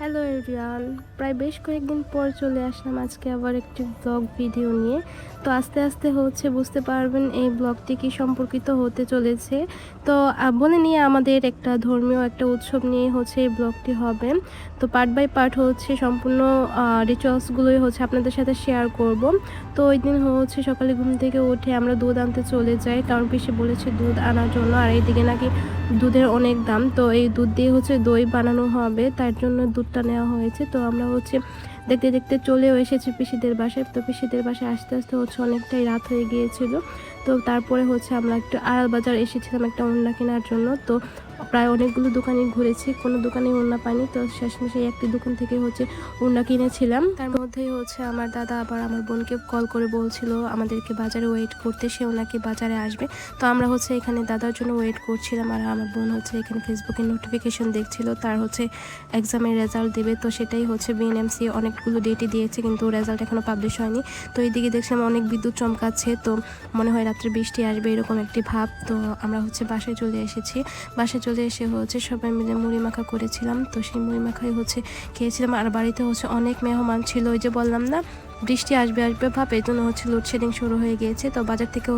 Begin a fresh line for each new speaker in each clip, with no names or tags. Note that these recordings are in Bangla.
হ্যালো এভরিওয়ান, প্রায় বেশ কয়েকদিন পর চলে আসলাম আজকে আবার একটি ব্লগ ভিডিও নিয়ে। তো আস্তে আস্তে বুঝতে পারবেন এই ব্লগটি কি সম্পর্কিত হতে চলেছে। তো বলে নিয়ে আমাদের একটা ধর্মীয় একটা উৎসব নিয়ে এই ব্লগটি হবে। তো পার্ট বাই পার্ট সম্পূর্ণ রিচুয়ালসগুলোই আপনাদের সাথে শেয়ার করব। তো ওই দিন সকালে ঘুম থেকে উঠে আমরা দুধ আনতে চলে যাই, কারণ পিসি বলেছে দুধ আনার জন্য। আর এইদিকে নাকি দুধের অনেক দাম, তো এই দুধ দিয়ে দই বানানো হবে, তার জন্য দুধটা নেওয়া হয়েছে। তো আমরা দেখতে দেখতে চলেও এসেছি পিসিদের বাসায়। তো পিসিদের বাসায় আস্তে আস্তে অনেকটাই রাত হয়ে গিয়েছিল। তো তারপরে আমরা একটু আড়াল বাজার এসেছিলাম একটা ওড়না কেনার জন্য। তো প্রায় অনেকগুলো দোকানে ঘুরেছি, কোনো দোকানে ওড়না পাইনি। তো শেষমেশে একটি দোকান থেকে ওড়না কিনেছিলাম। তার মধ্যেই আমার দাদা আবার আমার বোনকে কল করে বলছিল আমাদেরকে বাজারে ওয়েট করতে, সেও নাকি বাজারে আসবে। তো আমরা এখানে দাদার জন্য ওয়েট করছিলাম, আর আমার বোন এখানে ফেসবুকে নোটিফিকেশন দেখছিল তার এক্সামের রেজাল্ট দেবে। তো সেটাই বিএনএমসি অনেকগুলো ডেটই দিয়েছে, কিন্তু রেজাল্ট এখনও পাবলিশ হয়নি। তো এইদিকে দেখছিলাম অনেক বিদ্যুৎ চমকাচ্ছে, তো মনে হয় রাত্রে বৃষ্টি আসবে এরকম একটি ভাব। তো আমরা বাসায় চলে এসেছি। বাসায় চলে এসে সবাই মিলে মুড়ি মাখা করেছিলাম। তো সেই মুড়ি মাখাই খেয়েছিলাম। আর বাড়িতে অনেক মেহমান ছিল, ওই যে বললাম না বৃষ্টি আসবে আসবে ভাব, এই জন্য লোডশেডিং শুরু হয়ে গিয়েছে। তো বাজার থেকে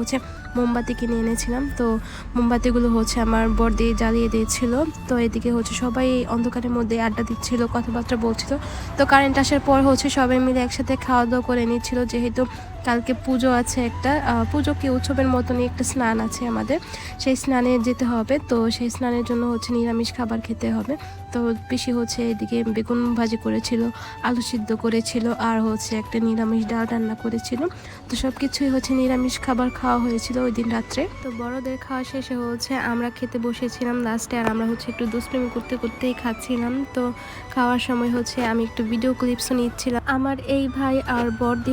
মোমবাতি কিনে এনেছিলাম। তো মোমবাতিগুলো আমার বড়দি জ্বালিয়ে দিয়েছিল। তো এদিকে সবাই অন্ধকারের মধ্যে আড্ডা দিচ্ছিল, কথাবার্তা বলছিল। তো কারেন্ট আসার পর সবাই মিলে একসাথে খাওয়া দাওয়া করে নিচ্ছিল, যেহেতু কালকে পুজো আছে একটা, পুজো কি উৎসবের মতনই একটা স্নান আছে আমাদের, সেই স্নানে যেতে হবে। তো সেই স্নানের জন্য নিরামিষ খাবার খেতে হবে। তো পিসি এদিকে বেগুন ভাজি করেছিল, আলু সিদ্ধ করেছিল, আর একটা নিরামিষ ডাল রান্না করেছিল। তো সব কিছুই নিরামিষ খাবার খাওয়া হয়েছিল ওই দিন রাত্রে। তো বড়দের খাওয়া শেষে আমরা খেতে বসেছিলাম লাস্টে, আর আমরা একটু দুষ্টুমি করতে করতেই খাচ্ছিলাম। তো খাওয়ার সময় আমি একটু ভিডিও ক্লিপসও নিচ্ছিলাম। আমার এই ভাই আর বড়দি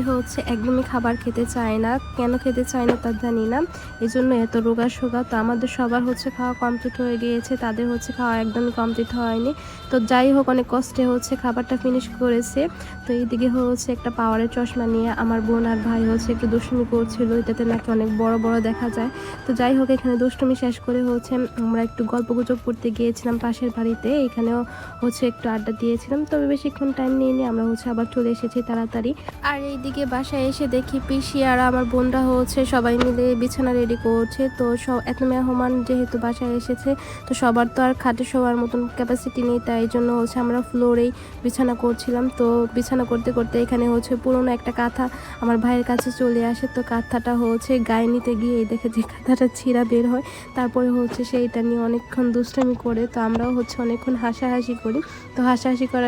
একদমই খাবার খেতে চায় না, কেন খেতে চায় না তা জানি না, এই জন্য এত রোগা সোগা। তো আমাদের সবার খাওয়া কমপ্লিট হয়ে গিয়েছে, তাদের খাওয়া একদমই কমপ্লিট হয়নি। তো যাই হোক, অনেক কষ্টে খাবারটা ফিনিশ করেছে। তো এইদিকে একটা পাওয়ারের চশমা নিয়ে আমার বোন আর ভাই একটু দুষ্টুমি করছিল, এটাতে নাকি অনেক বড় বড় দেখা যায়। তো যাই হোক, এখানে দুষ্টুমি শেষ করে আমরা একটু গল্প গুজব করতে গিয়েছিলাম পাশের বাড়িতে, এখানেও একটু আড্ডা দিয়েছিলাম। তবে বেশিক্ষণ টাইম নিয়ে আমরা আবার চলে এসেছি তাড়াতাড়ি। আর এইদিকে বাসায় এসে দেখি পিসি আর আমার বোনরা সবাই মিলে বিছানা রেডি করছে। তো এত মেহমান যেহেতু বাসায় এসেছে, তো সবার তো আর খাটে শোয়ার মতন ক্যাপাসিটি নেই, তাই জন্য আমরা ফ্লোরেই বিছানা করছিলাম। তো বিছানা করতে করতে এখানে পুরোনো একটা কাঁথা আমার ভাইয়ের কাছে চলে আসে। তো কাঁথাটা গায়ে নিতে গিয়ে দেখে যে কাঁথাটা ছিঁড়া বের হয়। তারপরে সেইটা নিয়ে অনেকক্ষণ দুষ্টামি করে। তো আমরাও অনেকক্ষণ হাসাহাসি করি। তো হাসাহাসি করার